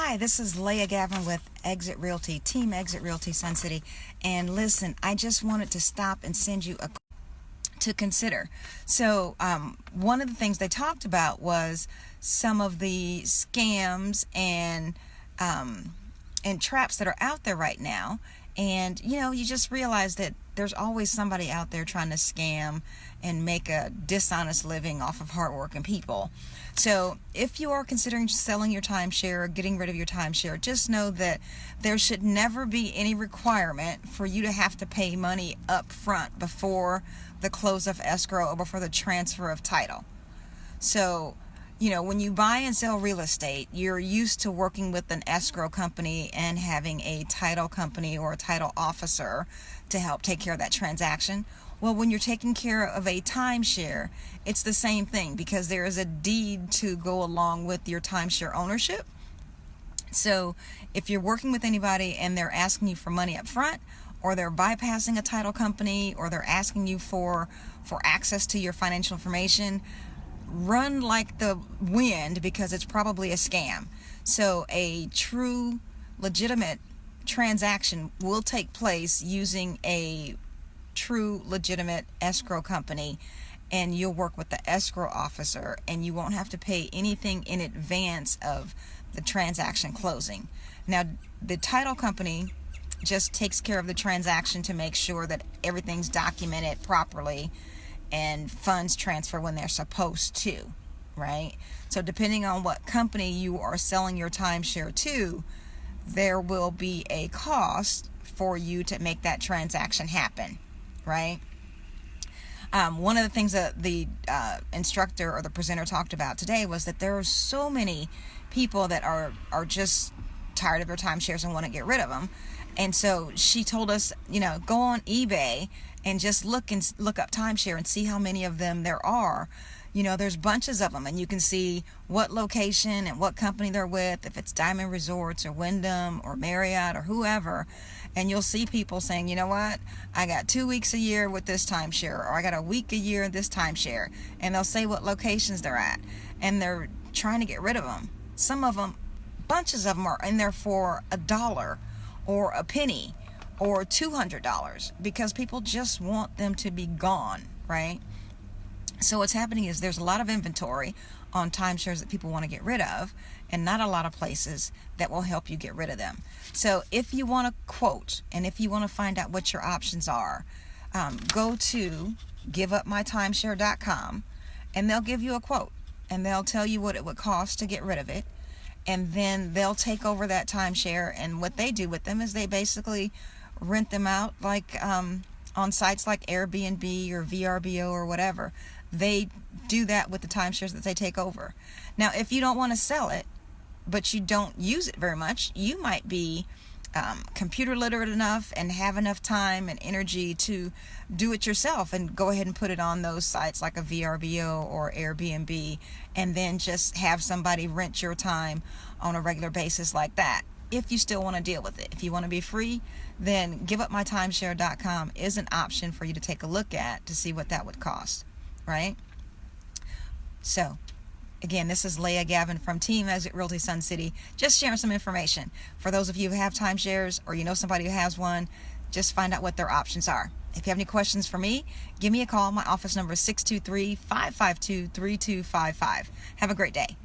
Hi, this is Leah Gavin with Exit Realty, Team Exit Realty Sun City. And listen, I just wanted to stop and send you to consider. So one of the things they talked about was some of the scams and traps that are out there right now. And you just realize that there's always somebody out there trying to scam and make a dishonest living off of hardworking people. So if you are considering selling your timeshare or getting rid of your timeshare, just know that there should never be any requirement for you to have to pay money up front before the close of escrow or before the transfer of title. So when you buy and sell real estate, you're used to working with an escrow company and having a title company or a title officer to help take care of that transaction. Well, when you're taking care of a timeshare, it's the same thing because there is a deed to go along with your timeshare ownership. So if you're working with anybody and they're asking you for money up front, or they're bypassing a title company, or they're asking you for access to your financial information, run like the wind because it's probably a scam. So a true legitimate transaction will take place using a true legitimate escrow company, and you'll work with the escrow officer and you won't have to pay anything in advance of the transaction closing. Now, the title company just takes care of the transaction to make sure that everything's documented properly and funds transfer when they're supposed to, right? So depending on what company you are selling your timeshare to, there will be a cost for you to make that transaction happen, right? One of the things that the instructor or the presenter talked about today was that there are so many people that are just tired of their timeshares and want to get rid of them. And so she told us, go on eBay and just look up timeshare and see how many of them there are. There's bunches of them, and you can see what location and what company they're with, if it's Diamond Resorts or Wyndham or Marriott or whoever. And you'll see people saying, you know what, I got 2 weeks a year with this timeshare, or I got a week a year in this timeshare. And they'll say what locations they're at, and they're trying to get rid of them. Some of them, bunches of them are in there for $1 or a penny or $200 because people just want them to be gone, right? So what's happening is there's a lot of inventory on timeshares that people want to get rid of, and not a lot of places that will help you get rid of them. So if you want to quote and if you want to find out what your options are, go to giveupmytimeshare.com and they'll give you a quote and they'll tell you what it would cost to get rid of it. And then they'll take over that timeshare, and what they do with them is they basically rent them out like on sites like Airbnb or VRBO or whatever. They do that with the timeshares that they take over. Now, if you don't want to sell it, but you don't use it very much, you might be computer literate enough and have enough time and energy to do it yourself and go ahead and put it on those sites like a VRBO or Airbnb, and then just have somebody rent your time on a regular basis like that. If you still want to deal with it, if you want to be free, then giveupmytimeshare.com is an option for you to take a look at to see what that would cost, right? So again, this is Leah Gavin from Team Exit Realty Sun City, just sharing some information. For those of you who have timeshares or you know somebody who has one, just find out what their options are. If you have any questions for me, give me a call. My office number is 623-552-3255. Have a great day.